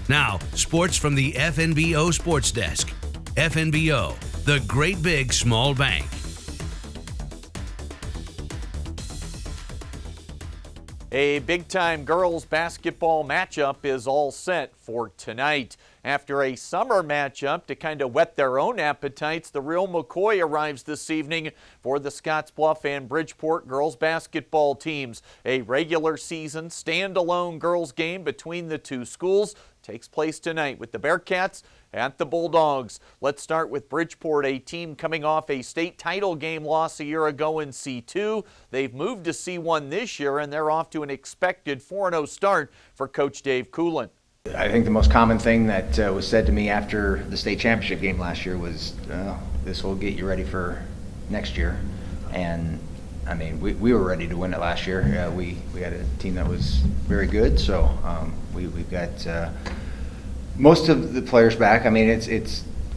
Now, sports from the FNBO Sports Desk. FNBO, the great big small bank. A big-time girls basketball matchup is all set for tonight. After a summer matchup to kind of whet their own appetites, the real McCoy arrives this evening for the Scottsbluff and Bridgeport girls basketball teams. A regular season standalone girls game between the two schools takes place tonight with the Bearcats at the Bulldogs. Let's start with Bridgeport, a team coming off a state title game loss a year ago in C2. They've moved to C1 this year, and they're off to an expected 4-0 start for Coach Dave Coolin. I think the most common thing that was said to me after the state championship game last year was, this will get you ready for next year. And I mean, we were ready to win it last year. We had a team that was very good, so we've got most of the players back. I mean,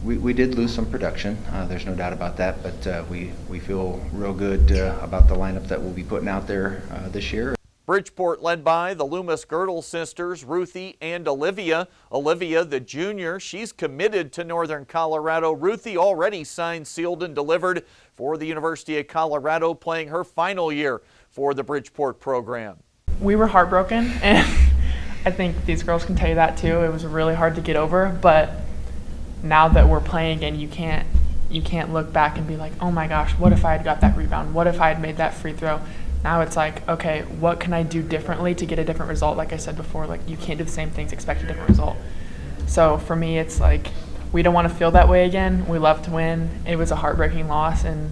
we did lose some production. There's no doubt about that, but we feel real good about the lineup that we'll be putting out there this year. Bridgeport led by the Loomis Girdle sisters, Ruthie and Olivia. Olivia, the junior, she's committed to Northern Colorado. Ruthie already signed, sealed, and delivered for the University of Colorado, playing her final year for the Bridgeport program. We were heartbroken, and I think these girls can tell you that too. It was really hard to get over, but now that we're playing again, you can't look back and be like, oh my gosh, what if I had got that rebound? What if I had made that free throw? Now it's like, okay, what can I do differently to get a different result? Like I said before, like you can't do the same things, expect a different result. So for me, it's like we don't want to feel that way again. We love to win. It was a heartbreaking loss, and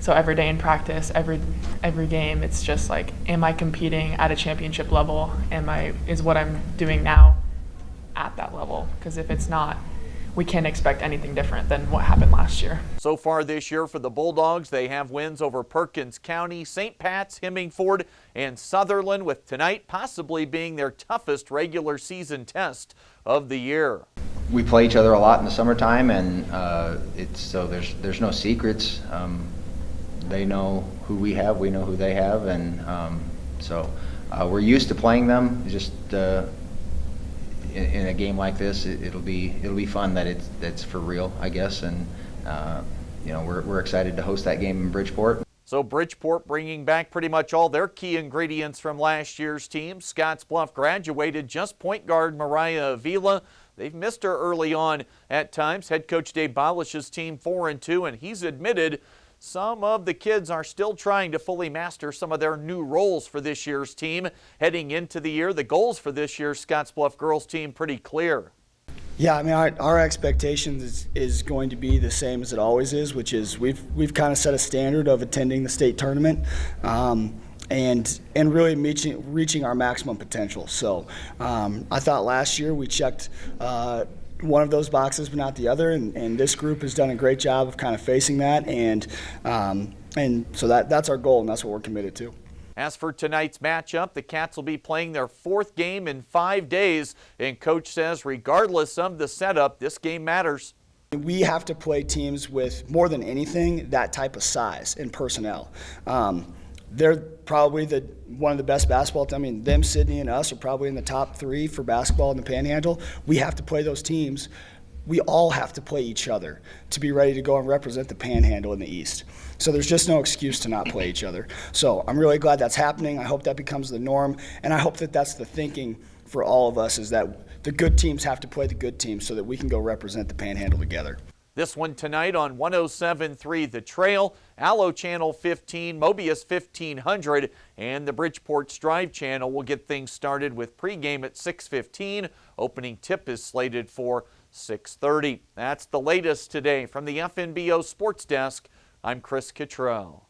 so every day in practice, every game, it's just like, am I competing at a championship level? Is what I'm doing now at that level? Because if it's not, we can't expect anything different than what happened last year. So far this year for the Bulldogs, they have wins over Perkins County, St. Pat's, Hemingford, and Sutherland, with tonight possibly being their toughest regular season test of the year. We play each other a lot in the summertime, and so there's no secrets. They know who we have, we know who they have, and so we're used to playing them. Just in a game like this, it'll be fun that it's for real, I guess, and we're excited to host that game in Bridgeport. So Bridgeport bringing back pretty much all their key ingredients from last year's team. Scottsbluff graduated just point guard Mariah Avila. They've missed her early on at times. Head coach Dave Bolish's team 4-2, and he's admitted some of the kids are still trying to fully master some of their new roles for this year's team. Heading into the year, the goals for this year's Scottsbluff girls team pretty clear. Yeah, I mean, our expectations is going to be the same as it always is, which is we've kind of set a standard of attending the state tournament and really reaching our maximum potential. So I thought last year we checked one of those boxes but not the other, and this group has done a great job of kind of facing that, and so that's our goal, and that's what we're committed to. As for tonight's matchup, the Cats will be playing their 4th game in 5 days, and Coach says regardless of the setup, this game matters. We have to play teams with, more than anything, that type of size and personnel. They're probably one of the best basketball teams. I mean, them, Sydney, and us are probably in the top 3 for basketball in the Panhandle. We have to play those teams. We all have to play each other to be ready to go and represent the Panhandle in the East. So there's just no excuse to not play each other. So I'm really glad that's happening. I hope that becomes the norm, and I hope that that's the thinking for all of us, is that the good teams have to play the good teams so that we can go represent the Panhandle together. This one tonight on 107.3 The Trail, Allo Channel 15, Mobius 1500, and the Bridgeport Strive Channel will get things started with pregame at 6:15. Opening tip is slated for 6:30. That's the latest today from the FNBO Sports Desk. I'm Chris Cottrell.